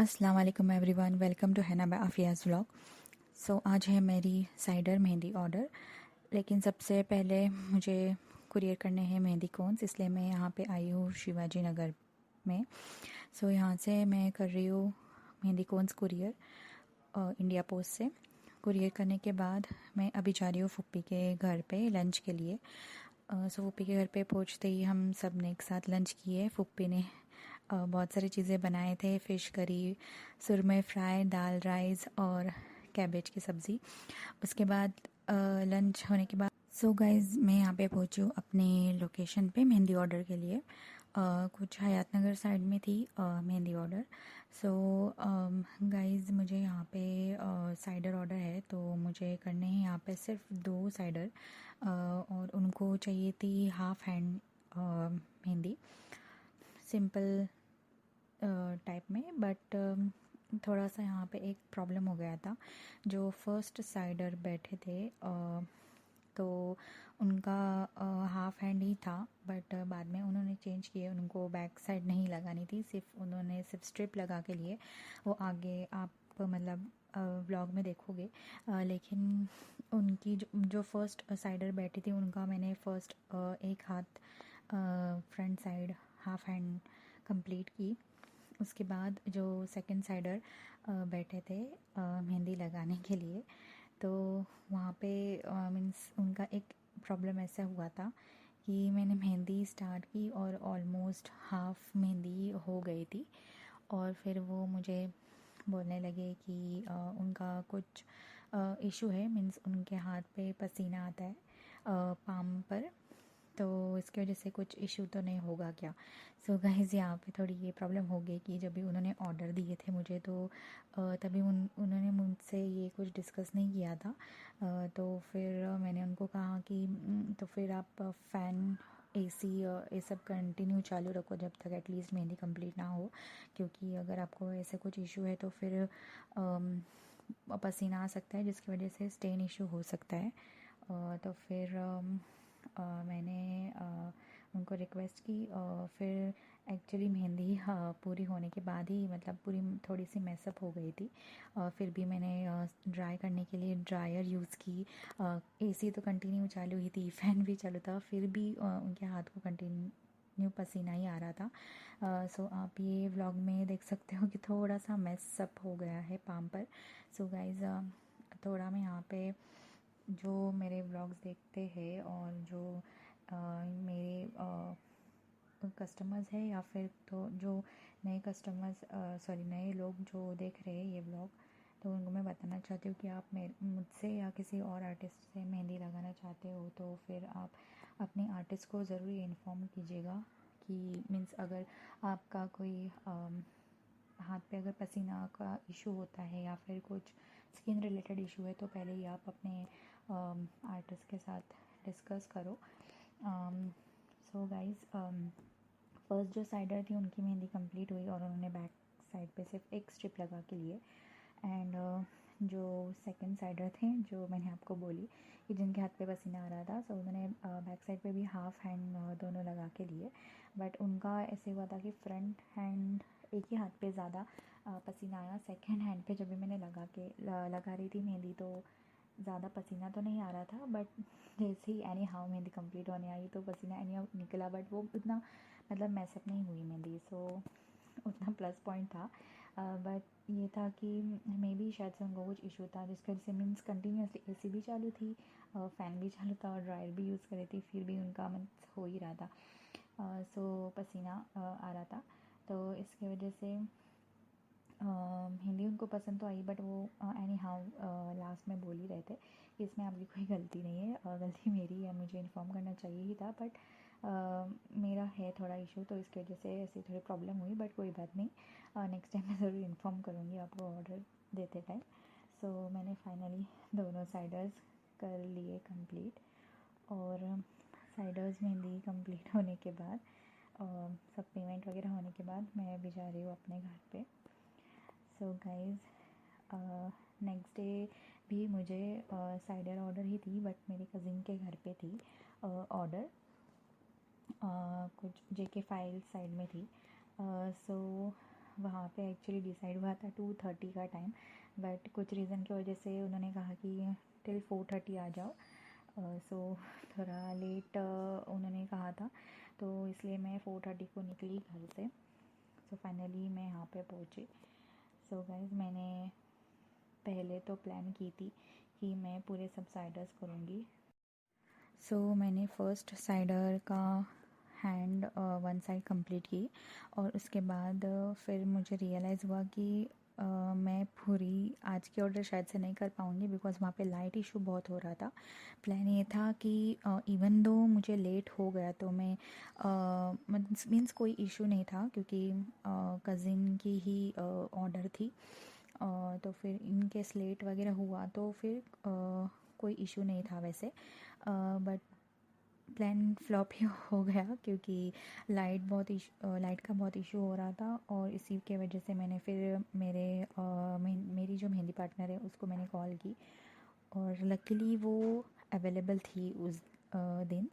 अस्सलाम वालेकुम everyone, welcome to हैना बाय आफियाज़ व्लॉग। आज है मेरी साइडर मेहंदी ऑर्डर। लेकिन सबसे पहले मुझे कुरियर करने हैं मेहंदी कोन्स, इसलिए मैं यहाँ पे आई हूँ शिवाजी नगर में। यहाँ से मैं कर रही हूँ mehndi cones courier India Post से। कुरियर करने के बाद मैं अभी जा रही हूँ फुप्पी के घर पे लंच के लिए। फुप्पी के घर पे पहुँचते ही हम सब ने एक साथ लंच किए। फुप्पी ने बहुत सारी चीज़ें बनाए थे, फ़िश करी, सुरमई फ्राई, दाल राइस और कैबेज की सब्ज़ी। उसके बाद लंच होने के बाद गाइज़ मैं यहाँ पे पहुँची हूँ अपने लोकेशन पे मेहंदी ऑर्डर के लिए। कुछ हयात नगर साइड में थी मेहंदी ऑर्डर। गाइज़ मुझे यहाँ पे साइडर ऑर्डर है, तो मुझे करने हैं यहाँ पे सिर्फ 2 साइडर और उनको चाहिए थी half hand mehndi, simple type में। बट थोड़ा सा यहाँ पे एक प्रॉब्लम हो गया था। जो फर्स्ट साइडर बैठे थे तो उनका हाफ हैंड ही था, बट बाद में उन्होंने चेंज किए, उनको बैक साइड नहीं लगानी थी, उन्होंने सिर्फ स्ट्रिप लगा के लिए। वो आगे आप मतलब व्लॉग में देखोगे। लेकिन उनकी जो फर्स्ट साइडर बैठी थी उनका मैंने फर्स्ट एक हाथ front side half hand complete की। उसके बाद जो सेकंड साइडर बैठे थे मेहंदी लगाने के लिए, तो वहाँ पे मीन्स उनका एक प्रॉब्लम ऐसा हुआ था कि मैंने मेहंदी स्टार्ट की और ऑलमोस्ट हाफ मेहंदी हो गई थी, और फिर वो मुझे बोलने लगे कि उनका कुछ इशू है, मीन्स उनके हाथ पे पसीना आता है पाम पर, तो इसकी वजह से कुछ इशू तो नहीं होगा क्या। गाइज़ यहाँ पे थोड़ी ये प्रॉब्लम हो गई कि जब भी उन्होंने ऑर्डर दिए थे मुझे, तो तभी उन्होंने मुझसे ये कुछ डिस्कस नहीं किया था। तो फिर मैंने उनको कहा कि तो फिर आप फ़ैन एसी ये सब कंटिन्यू चालू रखो जब तक एटलीस्ट मेहंदी कंप्लीट ना हो, क्योंकि अगर आपको ऐसे कुछ इशू है तो फिर पसीना आ सकता है, जिसकी वजह से स्टेन इशू हो सकता है। तो फिर मैंने उनको रिक्वेस्ट की। फिर एक्चुअली मेहंदी पूरी होने के बाद ही मतलब पूरी थोड़ी सी मैसअप हो गई थी। फिर भी मैंने ड्राई करने के लिए ड्रायर यूज़ की। एसी तो कंटिन्यू चालू ही थी, फ़ैन भी चालू था, फिर भी उनके हाथ को कंटिन्यू पसीना ही आ रहा था। आप ये व्लॉग में देख सकते हो कि थोड़ा सा मैसअप हो गया है पाम पर। गाइज़ थोड़ा मैं यहाँ पे जो मेरे व्लॉग्स देखते हैं और जो मेरे कस्टमर्स हैं, या फिर तो जो नए कस्टमर्स नए लोग जो देख रहे हैं ये व्लॉग, तो उनको मैं बताना चाहती हूँ कि आप मुझसे या किसी और आर्टिस्ट से मेहंदी लगाना चाहते हो तो फिर आप अपने आर्टिस्ट को ज़रूर इन्फॉर्म कीजिएगा कि मीन्स अगर आपका कोई हाथ पे अगर पसीना का इशू होता है या फिर कुछ स्किन रिलेटेड इशू है, तो पहले ही आप अपने आर्टिस्ट के साथ डिस्कस करो। गाइज़ फर्स्ट जो साइडर थी उनकी मेहंदी कंप्लीट हुई और उन्होंने बैक साइड पे सिर्फ एक स्ट्रिप लगा के लिए। एंड जो सेकंड साइडर थे जो मैंने आपको बोली कि जिनके हाथ पे पसीना आ रहा था, उन्होंने बैक साइड पे भी हाफ हैंड दोनों लगा के लिए। बट उनका ऐसे हुआ था कि फ्रंट हैंड एक ही हाथ पे ज़्यादा पसीना आया। सेकंड हैंड पे जब भी मैंने लगा रही थी मेहंदी, तो ज़्यादा पसीना तो नहीं आ रहा था, बट जैसे ही एनी हाउ मेहंदी कंप्लीट होने आई तो पसीना एनी हाउ निकला, बट वो उतना मतलब मैसअप नहीं हुई मेहंदी। उतना प्लस पॉइंट था। बट ये था कि मे बी शायद से उनको कुछ इशू था, जिसकी वजह से मीन्स कंटिन्यूसली एसी भी चालू थी, फ़ैन भी चालू था और ड्रायर भी यूज़ कर रही थी, फिर भी उनका मीन्स हो ही रहा था। पसीना आ रहा था, तो इसकी वजह से हिंदी उनको पसंद तो आई, बट वो एनी हाउ लास्ट में बोल ही रहे थे कि इसमें आपकी कोई गलती नहीं है, गलती मेरी है, मुझे इन्फॉर्म करना चाहिए ही था, बट मेरा है थोड़ा इशू, तो इसकी वजह से ऐसी थोड़ी प्रॉब्लम हुई। बट कोई बात नहीं, नेक्स्ट टाइम मैं ज़रूर इन्फॉर्म करूँगी आपको ऑर्डर देते टाइम। मैंने फाइनली दोनों साइडर्स कर लिए कंप्लीट, और साइडर्स मेहंदी कंप्लीट होने के बाद सब पेमेंट वगैरह होने के बाद मैं अभी जा रही हूँ अपने घर पे। गाइज़ नेक्स्ट डे भी मुझे साइडर ऑर्डर ही थी, बट मेरे कज़िन के घर पे थी ऑर्डर, कुछ जेके फाइल साइड में थी। वहाँ पे एक्चुअली डिसाइड हुआ था 2:30 का टाइम, बट कुछ रीज़न की वजह से उन्होंने कहा कि टिल 4:30 आ जाओ। सो थोड़ा लेट उन्होंने कहा था, तो इसलिए मैं 4:30 को निकली घर से। सो फाइनली मैं यहाँ पे पहुँची। सो गाइस, मैंने पहले तो प्लान की थी कि मैं पूरे सबसाइडर्स करूँगी। सो मैंने फ़र्स्ट साइडर का हैंड वन साइड कंप्लीट की, और उसके बाद फिर मुझे रियलाइज़ हुआ कि मैं पूरी आज की ऑर्डर शायद से नहीं कर पाऊँगी, बिकॉज़ वहाँ पे लाइट इशू बहुत हो रहा था। प्लान ये था कि इवन दो मुझे लेट हो गया तो मैं मीन्स कोई इशू नहीं था, क्योंकि कज़िन की ही ऑर्डर थी। तो फिर इन केस लेट वगैरह हुआ तो फिर कोई इशू नहीं था वैसे, बट प्लान फ्लॉप ही हो गया, क्योंकि लाइट का बहुत इशू हो रहा था। और इसी के वजह से मैंने फिर मेरी जो मेहंदी पार्टनर है उसको मैंने कॉल की, और लकीली वो अवेलेबल थी उस दिन।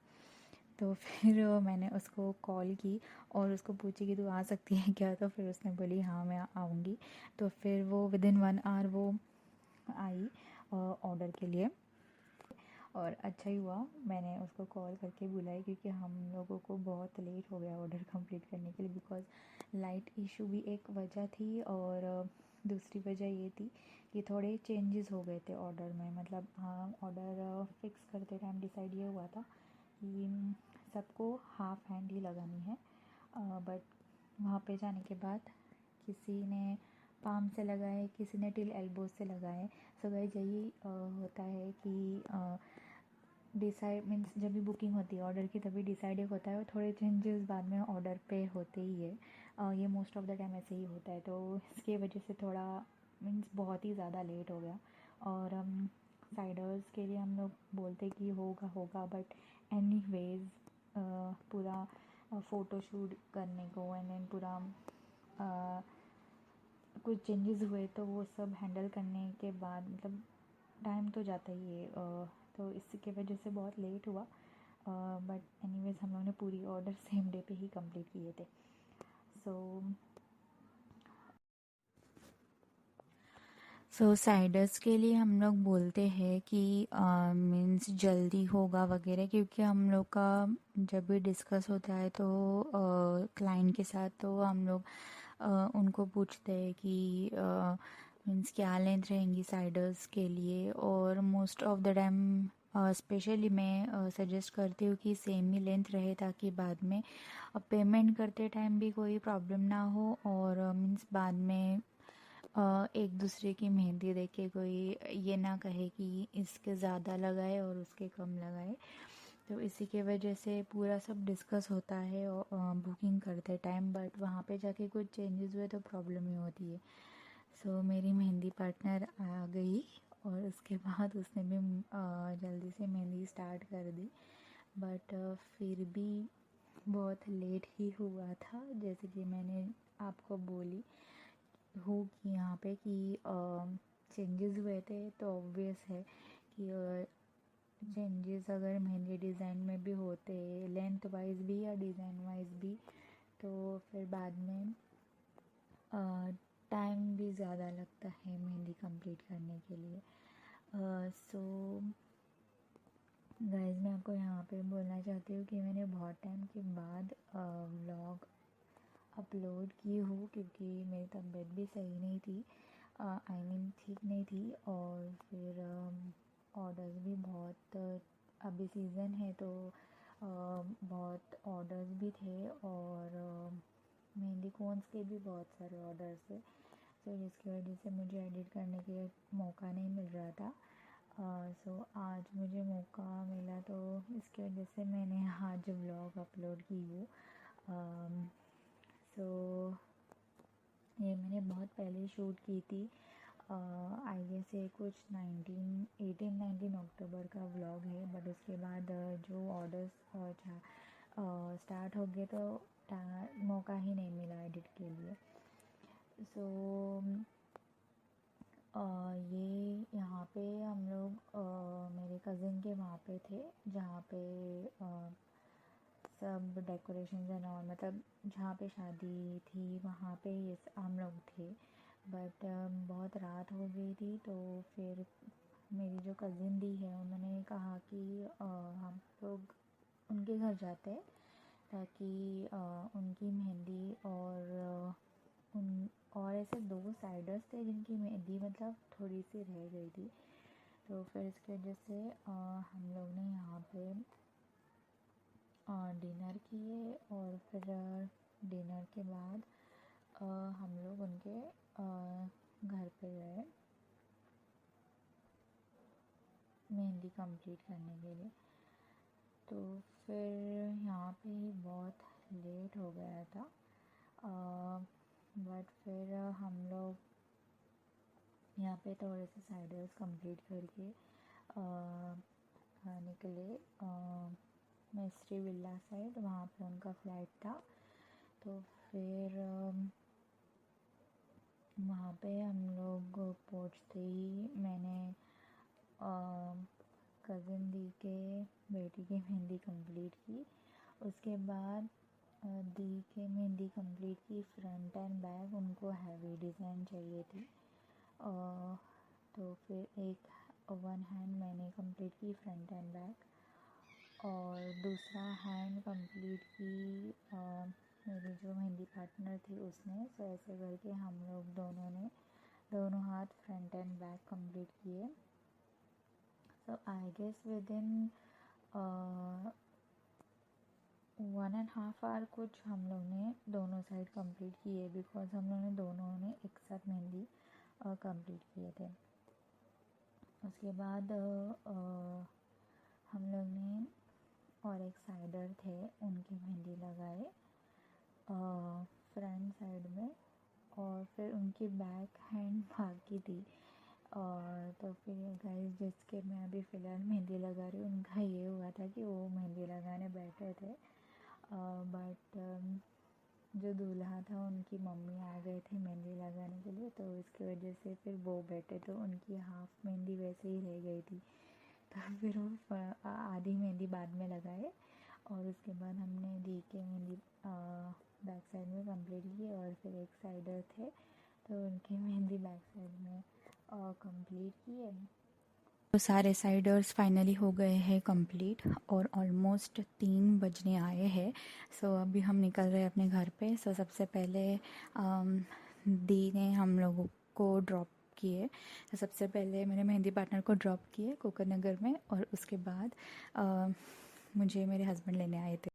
तो फिर मैंने उसको कॉल की और उसको पूछी कि तू आ सकती है क्या, तो फिर उसने बोली हाँ मैं आऊँगी। तो फिर वो विदिन 1 आवर वो आई ऑर्डर के लिए। और अच्छा ही हुआ मैंने उसको कॉल करके बुलाई, क्योंकि हम लोगों को बहुत लेट हो गया ऑर्डर कंप्लीट करने के लिए, बिकॉज़ लाइट इशू भी एक वजह थी, और दूसरी वजह ये थी कि थोड़े चेंजेस हो गए थे ऑर्डर में। मतलब हाँ, ऑर्डर फिक्स करते टाइम डिसाइड ये हुआ था कि सबको हाफ हैंड ही लगानी है, बट वहाँ पे जाने के बाद किसी ने पाम से लगाए, किसी ने टिल एल्बोज से लगाए। सो गाइस, यही होता है कि डिसाइड मीन्स जब भी बुकिंग होती है ऑर्डर की तभी डिसाइड एक होता है, और थोड़े चेंजेस बाद में ऑर्डर पे होते ही है। ये मोस्ट ऑफ द टाइम ऐसे ही होता है, तो इसके वजह से थोड़ा मीन्स बहुत ही ज़्यादा लेट हो गया। और हम साइडर्स के लिए हम लोग बोलते कि होगा होगा, बट एनी वेज पूरा फ़ोटो शूट करने को एंड देन पूरा कुछ चेंजेस हुए तो वो सब हैंडल करने के बाद मतलब टाइम तो जाता ही है। तो इसके वजह से बहुत लेट हुआ, बट एनीवेज हम लोगों ने पूरी ऑर्डर सेम डे पे ही कंप्लीट किए थे। सो साइडर्स के लिए हम लोग बोलते हैं कि मीन्स जल्दी होगा वगैरह, क्योंकि हम लोग का जब भी डिस्कस होता है तो क्लाइंट के साथ, तो हम लोग उनको पूछते हैं कि मीन्स क्या लेंथ रहेंगी साइडर्स के लिए। और most of the time specially मैं सजेस्ट करती हूँ कि सेम ही लेंथ रहे, ताकि बाद में पेमेंट करते टाइम भी कोई प्रॉब्लम ना हो, और मीन्स बाद में एक दूसरे की मेहंदी देख के कोई ये ना कहे कि इसके ज़्यादा लगाए और उसके कम लगाए। तो इसी के वजह से पूरा सब डिस्कस होता है बुकिंग करते टाइम, बट वहाँ पे जाके कुछ चेंजेस हुए तो प्रॉब्लम ही होती है। सो मेरी मेहंदी पार्टनर आ गई, और उसके बाद उसने भी जल्दी से मेहंदी स्टार्ट कर दी, बट फिर भी बहुत लेट ही हुआ था। जैसे कि मैंने आपको बोली हूँ कि यहाँ पे कि चेंजेस हुए थे, तो ऑब्वियस है कि चेंजेस अगर मेहंदी डिज़ाइन में भी होते लेंथ वाइज भी या डिज़ाइन वाइज भी, तो फिर बाद में टाइम भी ज़्यादा लगता है मेहंदी कंप्लीट करने के लिए। सो गाइस, मैं आपको यहाँ पे बोलना चाहती हूँ कि मैंने बहुत टाइम के बाद व्लॉग अपलोड की हूँ, क्योंकि मेरी तबीयत भी सही नहीं थी, आई मीन ठीक नहीं थी। और फिर ऑर्डर्स भी बहुत अभी सीज़न है तो बहुत ऑर्डर्स भी थे, और मेहंदी कोन्स के भी बहुत सारे ऑर्डर्स थे, तो जिसकी वजह से मुझे एडिट करने के मौका नहीं मिल रहा था। सो आज मुझे मौका मिला, तो इसकी वजह से मैंने आज व्लॉग अपलोड की हूँ। सो ये मैंने बहुत पहले शूट की थी, आई गेस ये कुछ 19 अक्टूबर का व्लॉग है, बट उसके बाद जो ऑर्डर्स स्टार्ट हो गए तो मौका ही नहीं मिला एडिट के लिए। सो ये यहाँ पे हम लोग मेरे कज़िन के वहाँ पे थे, जहाँ पे सब डेकोरेशन एंड ऑल, मतलब जहाँ पे शादी थी वहाँ पे ये हम लोग थे। बट बहुत रात हो गई थी, तो फिर मेरी जो कज़िन दी है उन्होंने कहा कि हम लोग उनके घर जाते हैं, ताकि उनकी मेहंदी और ऐसे 2 साइडर्स थे जिनकी मेहंदी मतलब थोड़ी सी रह गई थी। तो फिर इसकी वजह से हम लोग ने यहाँ पे डिनर किए, और फिर डिनर के बाद हम लोग उनके घर पे गए मेहंदी कंप्लीट करने के लिए। तो फिर यहाँ पे ही बहुत लेट हो गया था, बट फिर हम लोग यहाँ पे थोड़े से साइडर्स कंप्लीट करके निकले मिस्ट्री विला साइड, वहाँ पे उनका फ्लैट था। तो फिर वहाँ पे हम लोग पहुँचते ही मैंने कज़िन दी के बेटी की मेहंदी कंप्लीट की। उसके बाद दी के मेहंदी कंप्लीट की, फ्रंट एंड बैक उनको हैवी डिज़ाइन चाहिए थी। तो फिर एक वन हैंड मैंने कंप्लीट की फ्रंट एंड बैक, और दूसरा हैंड कंप्लीट की मेरी जो मेहंदी पार्टनर थी उसने। सो ऐसे करके हम लोग दोनों ने दोनों हाथ फ्रंट एंड बैक कंप्लीट किए। So I guess within 1.5 hour कुछ हम लोग ने दोनों साइड कंप्लीट किए, बिकॉज हम लोग ने दोनों ने एक साथ मेहंदी कंप्लीट किए थे। उसके बाद हम लोग ने और एक साइडर थे उनकी मेहंदी लगाए फ्रंट साइड में, और फिर उनकी बैक हैंड बाकी थी। और तो फिर गाइस जिसके मैं अभी फ़िलहाल मेहंदी लगा रही हूँ, उनका ये हुआ था कि वो मेहंदी लगाने बैठे थे, बट जो दूल्हा था उनकी मम्मी आ गए थे मेहंदी लगाने के लिए, तो इसकी वजह से फिर वो बैठे, तो उनकी हाफ़ मेहंदी वैसे ही रह गई थी। तो फिर वो आधी मेहंदी बाद में लगाए, और उसके बाद हमने दी के मेहंदी बैक साइड में कंप्लीट की, और फिर एक साइडर थे तो उनकी मेहंदी बैक साइड में कंप्लीट किए। तो सारे साइडर्स फाइनली हो गए हैं कंप्लीट, और ऑलमोस्ट 3 बजने आए हैं। सो अभी हम निकल रहे हैं अपने घर पे। सो सबसे पहले दी ने हम लोगों को ड्रॉप किए। तो सबसे पहले मेरे मेहंदी पार्टनर को ड्रॉप किए कुकर नगर में, और उसके बाद मुझे मेरे हस्बैंड लेने आए थे।